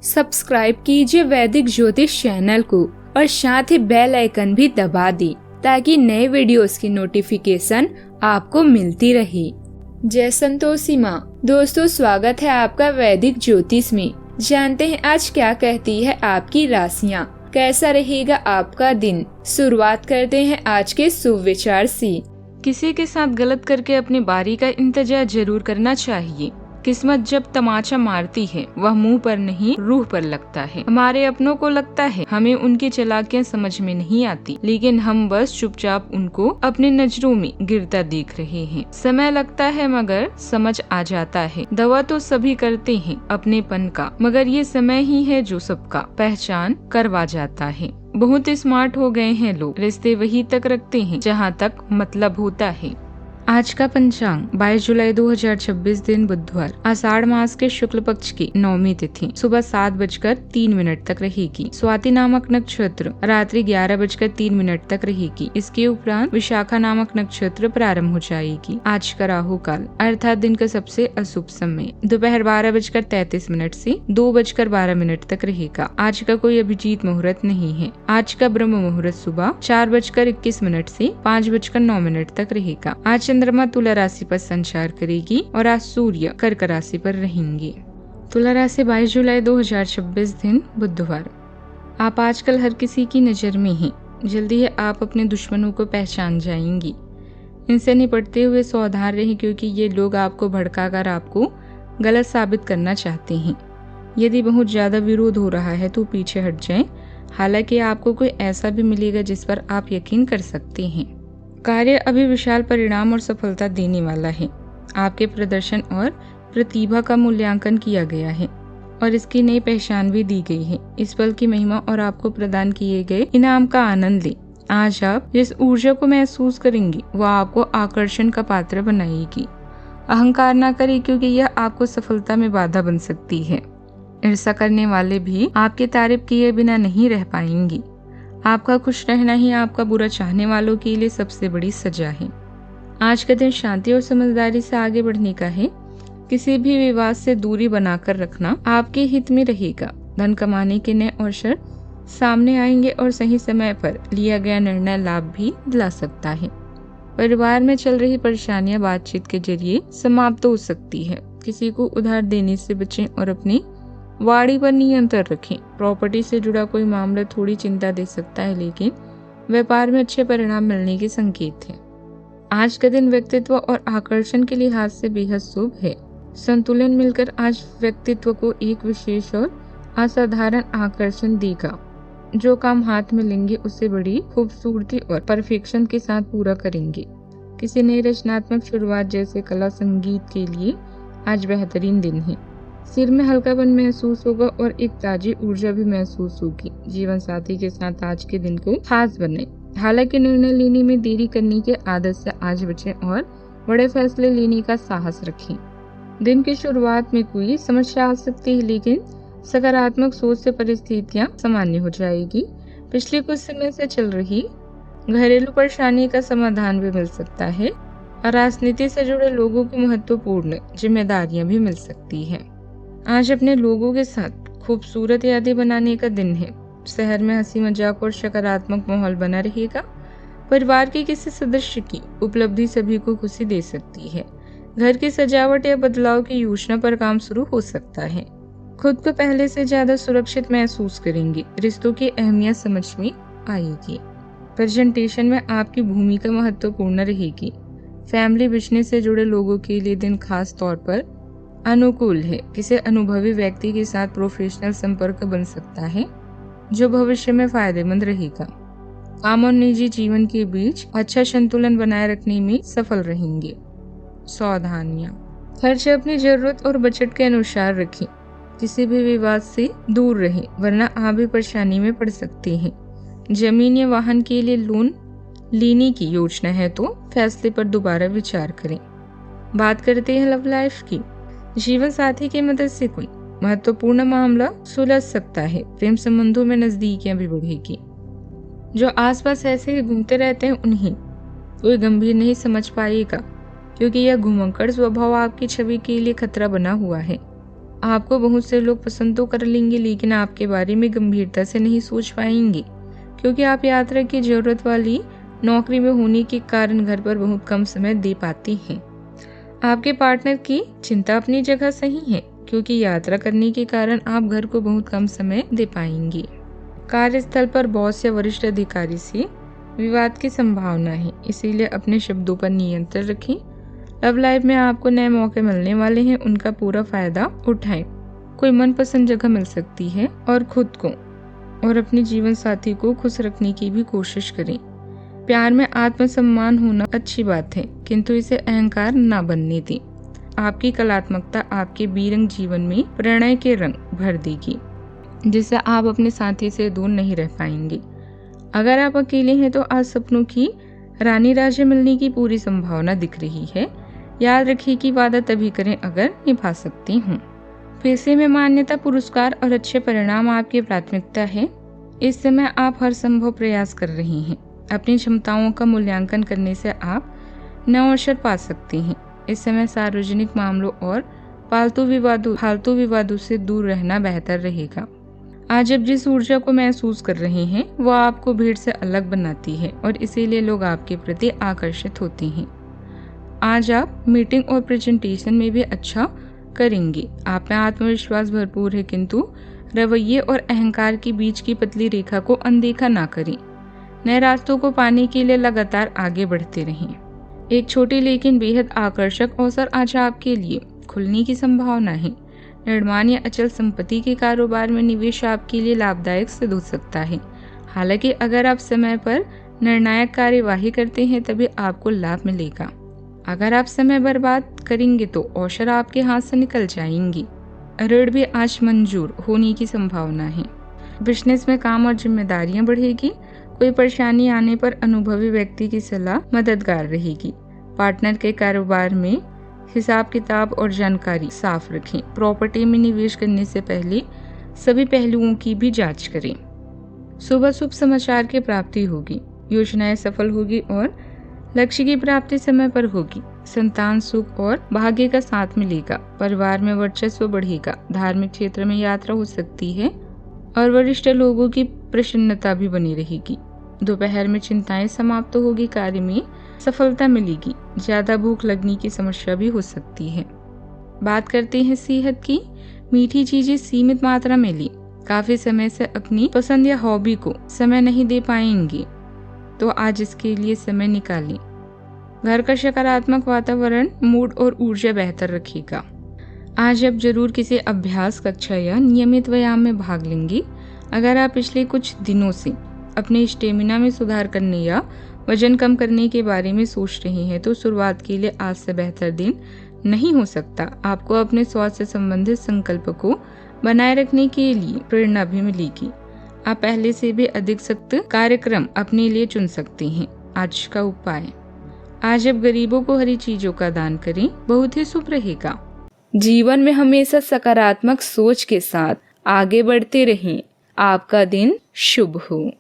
Subscribe कीजिए वैदिक ज्योतिष चैनल को और साथ ही बेल आइकन भी दबा दी ताकि नए वीडियोस की नोटिफिकेशन आपको मिलती रहे। जय संतोषी माँ। दोस्तों, स्वागत है आपका वैदिक ज्योतिष में। जानते हैं आज क्या कहती है आपकी राशियाँ, कैसा रहेगा आपका दिन। शुरुआत करते हैं आज के शुभ विचार से। किसी के साथ गलत करके अपनी बारी का इंतजार जरूर करना चाहिए। किस्मत जब तमाचा मारती है वह मुंह पर नहीं रूह पर लगता है। हमारे अपनों को लगता है हमें उनकी चालाकियां समझ में नहीं आती, लेकिन हम बस चुपचाप उनको अपनी नजरों में गिरता देख रहे हैं। समय लगता है मगर समझ आ जाता है। दवा तो सभी करते हैं अपनेपन का, मगर ये समय ही है जो सबका पहचान करवा जाता है। बहुत स्मार्ट हो गए हैं लोग, रिश्ते वही तक रखते हैं जहाँ तक मतलब होता है। आज का पंचांग 22 जुलाई 2026 दिन बुधवार, आषाढ़ मास के शुक्ल पक्ष की 9वीं तिथि सुबह 7:03 तक रहेगी। स्वाति नामक नक्षत्र रात्रि 11:03 तक रहेगी। इसके उपरांत विशाखा नामक नक्षत्र प्रारंभ हो जाएगी। आज का राहु काल अर्थात दिन का सबसे अशुभ समय दोपहर 12:33 से 2:12 तक रहेगा। आज का कोई अभिजीत मुहूर्त नहीं है। आज का ब्रह्म मुहूर्त सुबह 4:21 से 5:09 तक रहेगा। आज चंद्रमा तुला राशि पर संचार करेगी और आज सूर्य कर्क राशि पर रहेंगे। तुला राशि 22 जुलाई 2026 दिन बुधवार। आप आजकल हर किसी की नजर में हैं। जल्दी ही आप अपने दुश्मनों को पहचान जाएंगी। इनसे निपटते हुए सावधान रहें, क्योंकि ये लोग आपको भड़काकर आपको गलत साबित करना चाहते हैं। यदि बहुत ज्यादा विरोध हो रहा है तो पीछे हट जाएं। हालांकि आपको कोई ऐसा भी मिलेगा जिस पर आप यकीन कर सकते हैं। कार्य अभी विशाल परिणाम और सफलता देने वाला है। आपके प्रदर्शन और प्रतिभा का मूल्यांकन किया गया है और इसकी नई पहचान भी दी गई है। इस पल की महिमा और आपको प्रदान किए गए इनाम का आनंद लें। आज आप जिस ऊर्जा को महसूस करेंगी वह आपको आकर्षण का पात्र बनाएगी। अहंकार न करें, क्योंकि यह आपको सफलता में बाधा बन सकती है। ईर्ष्या करने वाले भी आपकी तारीफ किए बिना नहीं रह पाएंगी। आपका खुश रहना ही आपका बुरा चाहने वालों के लिए सबसे बड़ी सजा है। आज का दिन शांति और समझदारी से आगे बढ़ने का है। किसी भी विवाद से दूरी बनाकर रखना आपके हित में रहेगा। धन कमाने के नए अवसर सामने आएंगे और सही समय पर लिया गया निर्णय लाभ भी दिला सकता है। परिवार में चल रही परेशानियां बातचीत के जरिए समाप्त हो सकती है। किसी को उधार देने से बचें और अपनी वाणी पर नियंत्रण रखें। प्रॉपर्टी से जुड़ा कोई मामला थोड़ी चिंता दे सकता है, लेकिन व्यापार में अच्छे परिणाम मिलने के संकेत हैं। आज का दिन व्यक्तित्व और आकर्षण के लिहाज से बेहद शुभ है। संतुलन मिलकर आज व्यक्तित्व को एक विशेष और असाधारण आकर्षण देगा। जो काम हाथ में लेंगे उसे बड़ी खूबसूरती और परफेक्शन के साथ पूरा करेंगे। किसी नई रचनात्मक शुरुआत जैसे कला संगीत के लिए आज बेहतरीन दिन है। सिर में हल्कापन महसूस होगा और एक ताजी ऊर्जा भी महसूस होगी। जीवन साथी के साथ आज के दिन को खास बनाएं। हालांकि निर्णय लेने में देरी करने की आदत से आज बचें और बड़े फैसले लेने का साहस रखें। दिन की शुरुआत में कोई समस्या आ सकती है, लेकिन सकारात्मक सोच से परिस्थितियां सामान्य हो जाएगी। पिछले कुछ समय से चल रही घरेलू परेशानी का समाधान भी मिल सकता है और राजनीति से जुड़े लोगों की महत्वपूर्ण जिम्मेदारियां भी मिल सकती है। आज अपने लोगों के साथ खूबसूरत यादें बनाने का दिन है। शहर में हंसी मजाक और सकारात्मक माहौल बना रहेगा। परिवार के किसी सदस्य की उपलब्धि सभी को खुशी दे सकती है। घर की सजावट या बदलाव की योजना पर काम शुरू हो सकता है। खुद को पहले से ज्यादा सुरक्षित महसूस करेंगे। रिश्तों की अहमियत समझ में आएगी। प्रेजेंटेशन में आपकी भूमिका महत्वपूर्ण रहेगी। फैमिली बिजनेस से जुड़े लोगों के लिए दिन खास तौर पर अनुकूल है। किसी अनुभवी व्यक्ति के साथ प्रोफेशनल संपर्क बन सकता है जो भविष्य में फायदेमंद रहेगा। काम और निजी जीवन के बीच अच्छा संतुलन बनाए रखने में सफल रहेंगे। सावधानियां, खर्च अपनी जरूरत और बजट के अनुसार रखें। किसी भी विवाद से दूर रहें, वरना आप भी परेशानी में पड़ सकते हैं। जमीन या वाहन के लिए लोन लेने की योजना है तो फैसले पर दोबारा विचार करें। बात करते हैं लव लाइफ की। जीवन साथी की मदद से कोई महत्वपूर्ण मामला सुलझ सकता है। प्रेम संबंधों में नजदीकियां भी बढ़ेगी। जो आसपास ऐसे ही घूमते रहते हैं उन्हें कोई गंभीर नहीं समझ पाएगा, क्योंकि यह घुमक्कड़ स्वभाव आपकी छवि के लिए खतरा बना हुआ है। आपको बहुत से लोग पसंद तो कर लेंगे, लेकिन आपके बारे में गंभीरता से नहीं सोच पाएंगे, क्योंकि आप यात्रा की जरूरत वाली नौकरी में होने के कारण घर पर बहुत कम समय दे पाती हैं। आपके पार्टनर की चिंता अपनी जगह सही है, क्योंकि यात्रा करने के कारण आप घर को बहुत कम समय दे पाएंगे। कार्यस्थल पर बॉस या वरिष्ठ अधिकारी से विवाद की संभावना है, इसीलिए अपने शब्दों पर नियंत्रण रखें। लव लाइफ में आपको नए मौके मिलने वाले हैं, उनका पूरा फायदा उठाएं। कोई मनपसंद जगह मिल सकती है और खुद को और अपने जीवन साथी को खुश रखने की भी कोशिश करें। प्यार में आत्मसम्मान होना अच्छी बात है, किंतु इसे अहंकार ना बनने दें। आपकी कलात्मकता आपके बीरंग जीवन में प्रणय के रंग भर देगी, जिससे आप अपने साथी से दूर नहीं रह पाएंगे। अगर आप अकेले हैं तो आज सपनों की रानी राजा मिलने की पूरी संभावना दिख रही है। याद रखिए कि वादा तभी करें अगर निभा सकते हों। पैसे में मान्यता, पुरस्कार और अच्छे परिणाम आपकी प्राथमिकता है। इस समय आप हर संभव प्रयास कर रहे हैं। अपनी क्षमताओं का मूल्यांकन करने से आप नए अवसर पा सकते हैं। इस समय सार्वजनिक मामलों और फालतू विवादों से दूर रहना बेहतर रहेगा। आज आप जिस ऊर्जा को महसूस कर रहे हैं वो आपको भीड़ से अलग बनाती है और इसीलिए लोग आपके प्रति आकर्षित होते हैं। आज आप मीटिंग और प्रेजेंटेशन में भी अच्छा करेंगे। आप में आत्मविश्वास भरपूर है, किंतु रवैये और अहंकार के बीच की पतली रेखा को अनदेखा ना करें। नए रास्तों को पाने के लिए लगातार आगे बढ़ते रहें। एक छोटी लेकिन बेहद आकर्षक अवसर आज आपके लिए खुलने की संभावना है। निर्माण या अचल संपत्ति के कारोबार में निवेश आपके लिए लाभदायक सिद्ध हो सकता है। हालांकि अगर आप समय पर निर्णायक कार्यवाही करते हैं तभी आपको लाभ मिलेगा। अगर आप समय बर्बाद करेंगे तो अवसर आपके हाथ से निकल जाएंगी। ऋण भी आज मंजूर होने की संभावना है। बिजनेस में काम और जिम्मेदारियां बढ़ेगी। कोई परेशानी आने पर अनुभवी व्यक्ति की सलाह मददगार रहेगी। पार्टनर के कारोबार में हिसाब किताब और जानकारी साफ रखें। प्रॉपर्टी में निवेश करने से पहले सभी पहलुओं की भी जांच करें। सुबह शुभ समाचार की प्राप्ति होगी। योजनाएं सफल होगी और लक्ष्य की प्राप्ति समय पर होगी। संतान सुख और भाग्य का साथ मिलेगा। परिवार में वर्चस्व बढ़ेगा। धार्मिक क्षेत्र में यात्रा हो सकती है और वरिष्ठ लोगों की प्रसन्नता भी बनी रहेगी। दोपहर में चिंताएं समाप्त होगी। कार्य में सफलता मिलेगी। ज्यादा भूख लगने की समस्या भी हो सकती है। बात करते हैं सेहत की। मीठी चीजें सीमित मात्रा में लें। काफी समय से अपनी पसंद या हॉबी को समय नहीं दे पाएंगे तो आज इसके लिए समय निकालें। घर का सकारात्मक वातावरण मूड और ऊर्जा बेहतर रखेगा। आज आप जरूर किसी अभ्यास कक्षा या नियमित व्यायाम में भाग लेंगे। अगर आप पिछले कुछ दिनों से अपने स्टेमिना में सुधार करने या वजन कम करने के बारे में सोच रहे हैं तो शुरुआत के लिए आज से बेहतर दिन नहीं हो सकता। आपको अपने स्वास्थ्य से संबंधित संकल्प को बनाए रखने के लिए प्रेरणा भी मिलेगी। आप पहले से भी अधिक सख्त कार्यक्रम अपने लिए चुन सकते हैं। आज का उपाय, आज आप गरीबों को हरी चीजों का दान करें, बहुत ही शुभ रहेगा। जीवन में हमेशा सकारात्मक सोच के साथ आगे बढ़ते रहें। आपका दिन शुभ हो।